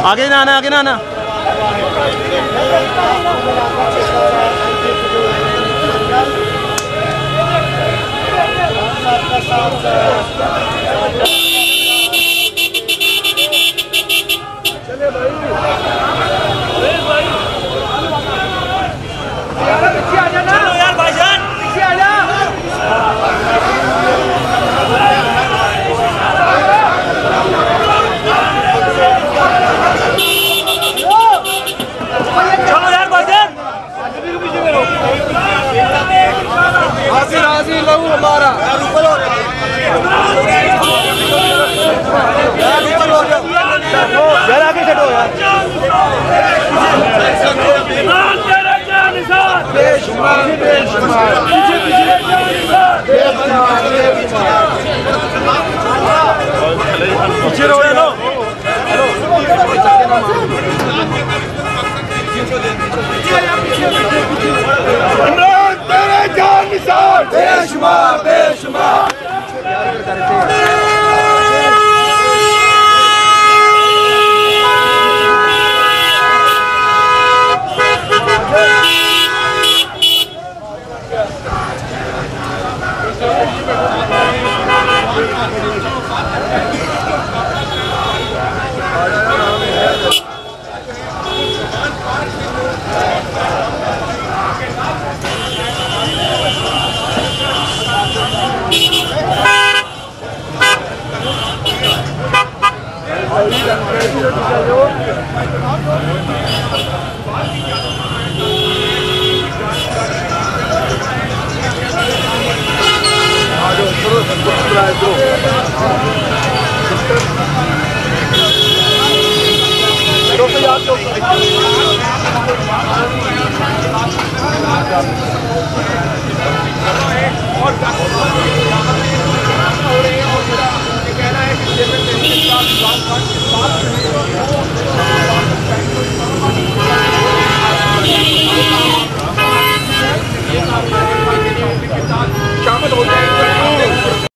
आगे ना आना, आगे ना आना। चलो यार भाईजान, पीछे आ जा। चलो यार भाईजान, हासिल हासिल लहू हमारा यार, ऊपर हो यार, ऊपर हो यार, आगे चढ़ो यार। बेशुमार बेशुमार पीछे पीछे पीछे रहो यार। इमरान तेरे जान निसार बेशुमार बेशुमार।